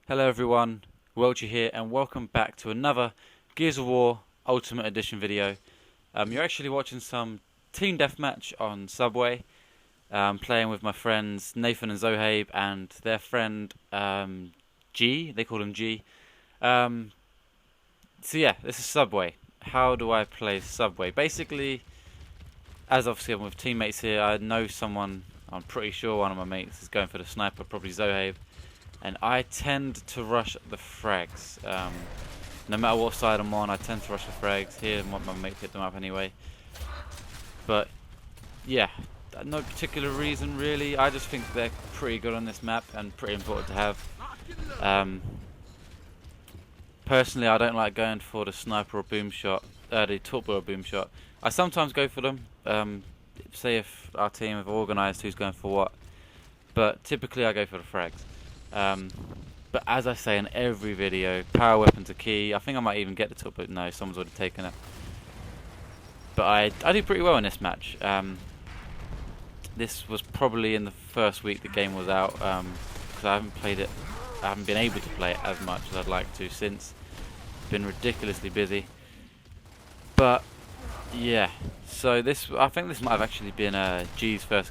Hello everyone, Welchy here and welcome back to another Gears of War Ultimate Edition video. You're actually watching some team deathmatch on Subway, playing with my friends Nathan and Zohaib and their friend G, they call him G. So yeah, this is Subway. How do I play Subway? Basically, as obviously I'm with teammates here, I know someone, I'm pretty sure one of my mates is going for the sniper, probably Zohaib. And I tend to rush the frags. No matter what side I'm on, I tend to rush the frags. Here, my mate hit them up anyway. But, yeah, no particular reason really. I just think they're pretty good on this map and pretty important to have. Personally, I don't like going for the sniper or boom shot, the torpedo or boom shot. I sometimes go for them, say if our team have organised who's going for what. But typically I go for the frags. But as I say in every video, power weapons are key. I think I might even get the top, but no, someone's already taken it. But I do pretty well in this match. This was probably in the first week the game was out, because I haven't played it. I haven't been able to play it as much as I'd like to since. Been ridiculously busy. But yeah, so I think this might have actually been G's first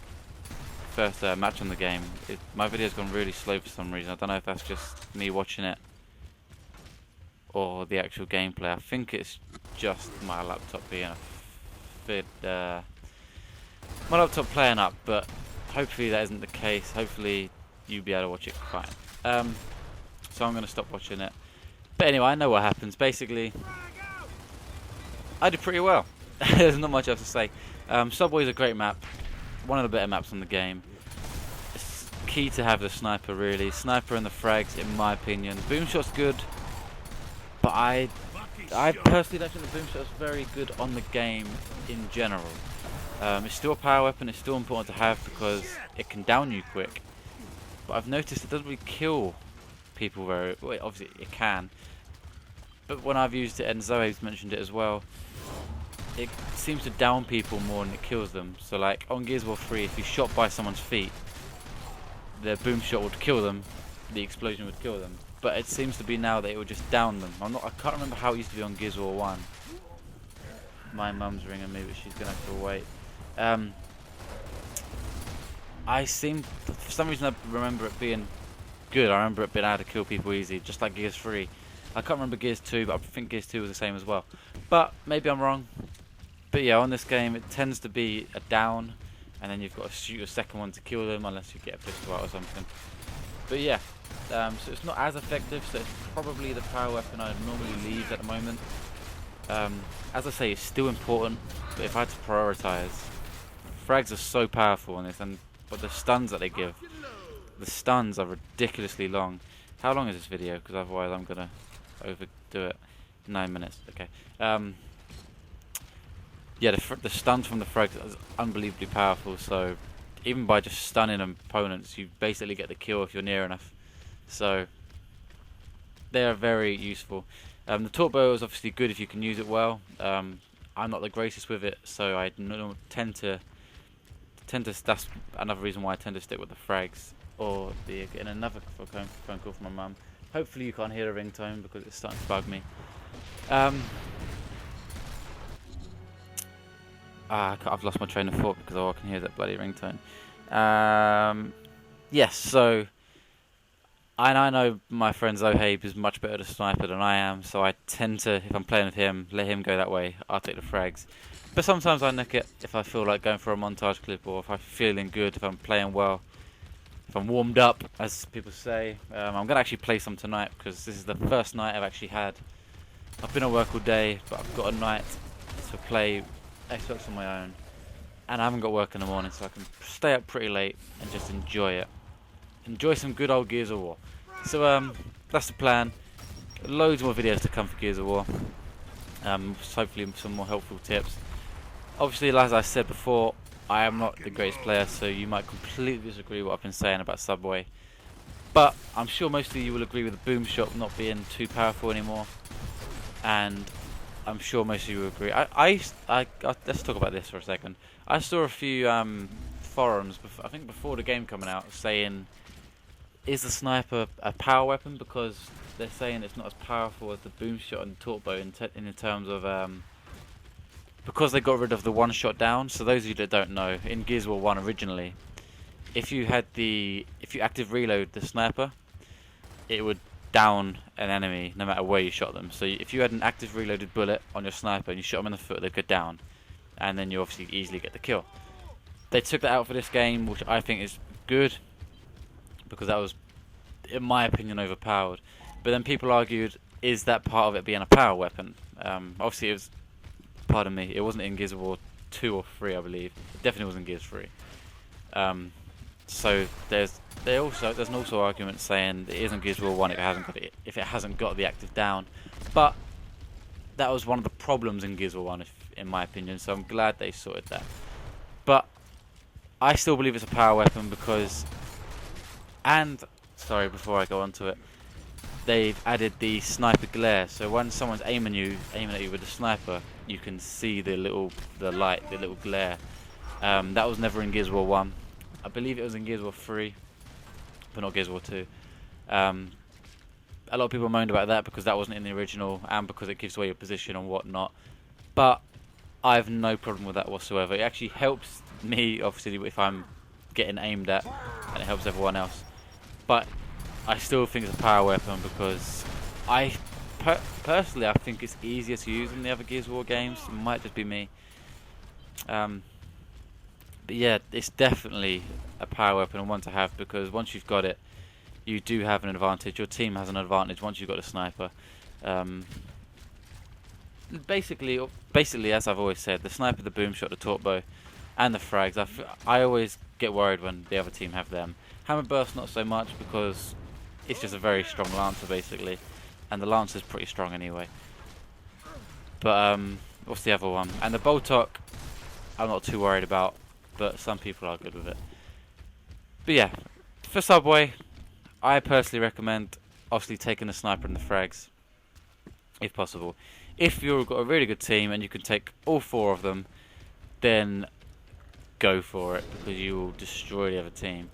match on the game. My video's gone really slow for some reason. I don't know if that's just me watching it or the actual gameplay. I think it's just my laptop being a my laptop playing up, but hopefully that isn't the case. Hopefully you'll be able to watch it fine. So I'm going to stop watching it. But anyway, I know what happens. Basically, I did pretty well. There's not much else to say. Subway's a great map. One of the better maps on the game. It's key to have the sniper really. Sniper and the frags in my opinion. Boom shot's good, but I personally don't think the boom shot's very good on the game in general. It's still a power weapon, it's still important to have because it can down you quick. But I've noticed it doesn't really kill people very well. Obviously it can. But when I've used it, and Zoe's mentioned it as well, it seems to down people more than it kills them. So like on Gears of War 3, if you shot by someone's feet, the boom shot would kill them, the explosion would kill them. But it seems to be now that it would just down them. I can't remember how it used to be on Gears of War 1. My mum's ringing me, but she's gonna have to wait. For some reason I remember it being good. I remember it being able to kill people easy, just like Gears 3. I can't remember Gears 2, but I think Gears 2 was the same as well. But maybe I'm wrong. But yeah, on this game it tends to be a down, and then you've got to shoot a second one to kill them, unless you get a pistol out or something. But yeah, so it's not as effective, so it's probably the power weapon I'd normally leave at the moment. As I say, it's still important, but if I had to prioritise, frags are so powerful on this, but the stuns that they give, the stuns are ridiculously long. How long is this video? Because otherwise I'm gonna overdo it. 9 minutes. Okay. Yeah, the stuns from the frags is unbelievably powerful. So even by just stunning opponents, you basically get the kill if you're near enough. So they are very useful. The torpedo is obviously good if you can use it well. I'm not the greatest with it, so I tend to. That's another reason why I tend to stick with the frags. Or getting another phone call from my mum. Hopefully you can't hear the ringtone because it's starting to bug me. I've lost my train of thought because I can hear that bloody ringtone. Yes, so I know my friend Zohaib is much better at a sniper than I am, so I tend to, if I'm playing with him, let him go that way. I'll take the frags. But sometimes I nick it if I feel like going for a montage clip, or if I'm feeling good, if I'm playing well. If I'm warmed up, as people say. I'm going to actually play some tonight because this is the first night I've actually had. I've been at work all day, but I've got a night to play Xbox on my own. And I haven't got work in the morning, so I can stay up pretty late and just enjoy it. Enjoy some good old Gears of War. So that's the plan. Loads more videos to come for Gears of War. Hopefully some more helpful tips. Obviously, as I said before, I am not the greatest player, so you might completely disagree with what I've been saying about Subway. But I'm sure most of you will agree with the boom shot not being too powerful anymore. And I'm sure most of you will agree. Let's talk about this for a second. I saw a few forums, I think before the game coming out, saying is the sniper a power weapon? Because they're saying it's not as powerful as the boom shot and torque bow in terms of because they got rid of the one shot down. So those of you that don't know, in Gears of War 1 originally, if you active reload the sniper, it would down an enemy no matter where you shot them. So if you had an active reloaded bullet on your sniper and you shot them in the foot, they'd go down, and then you obviously easily get the kill. They took that out for this game, which I think is good, because that was, in my opinion, overpowered. But then people argued, is that part of it being a power weapon? Obviously it was, pardon me, it wasn't in Gears of War 2 or 3, I believe. It definitely wasn't Gears 3. So there's an also argument saying it isn't Gears of War 1 if it hasn't got the active down. But that was one of the problems in Gears of War 1, in my opinion, so I'm glad they sorted that. But I still believe it's a power weapon because, and sorry, before I go on to it, they've added the sniper glare. So when someone's aiming at you with a sniper, you can see the little glare. That was never in Gears of War 1. I believe it was in Gears of War 3, but not Gears of War 2. A lot of people moaned about that because that wasn't in the original and because it gives away your position and whatnot. But I have no problem with that whatsoever. It actually helps me, obviously, if I'm getting aimed at, and it helps everyone else. But I still think it's a power weapon because personally I think it's easier to use than the other Gears of War games. It might just be me. But yeah, it's definitely a power weapon and one to have, because once you've got it, you do have an advantage. Your team has an advantage once you've got a sniper. Basically, as I've always said, the sniper, the boom shot, the torque bow, and the frags. I always get worried when the other team have them. Hammer burst not so much because it's just a very strong lancer basically, and the lancer's pretty strong anyway. But what's the other one? And the Boltok, I'm not too worried about, but some people are good with it. But yeah, for Subway, I personally recommend obviously taking the sniper and the frags, if possible. If you've got a really good team and you can take all 4 of them, then go for it, because you will destroy the other team,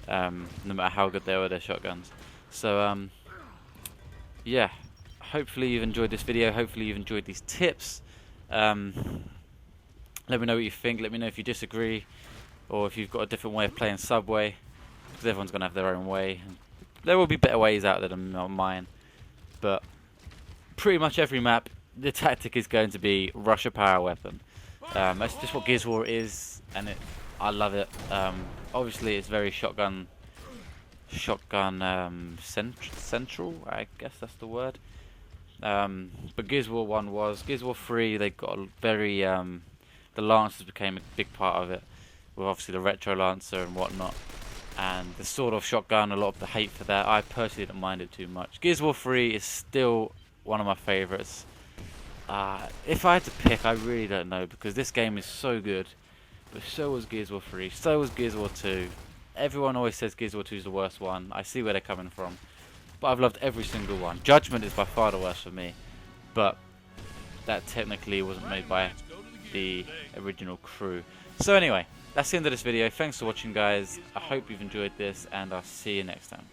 no matter how good they are with their shotguns. So yeah, hopefully you've enjoyed this video, hopefully you've enjoyed these tips. Let me know what you think, let me know if you disagree, or if you've got a different way of playing Subway, because everyone's going to have their own way. There will be better ways out there than mine, but pretty much every map, the tactic is going to be rush a power weapon. That's just what Gears of War is, and I love it. Obviously it's very shotgun central, I guess that's the word. But Gears of War 1 was. Gears of War 3, they got a very the Lancers became a big part of it, with obviously the Retro Lancer and whatnot, and the sort of shotgun, a lot of the hate for that. I personally didn't mind it too much. Gears of War 3 is still one of my favourites. If I had to pick, I really don't know, because this game is so good, but so was Gears of War 3, so was Gears of War 2. Everyone always says Gears of War 2 is the worst one. I see where they're coming from, but I've loved every single one. Judgment is by far the worst for me, but that technically wasn't made by the original crew. So anyway, that's the end of this video. Thanks for watching, guys. I hope you've enjoyed this, and I'll see you next time.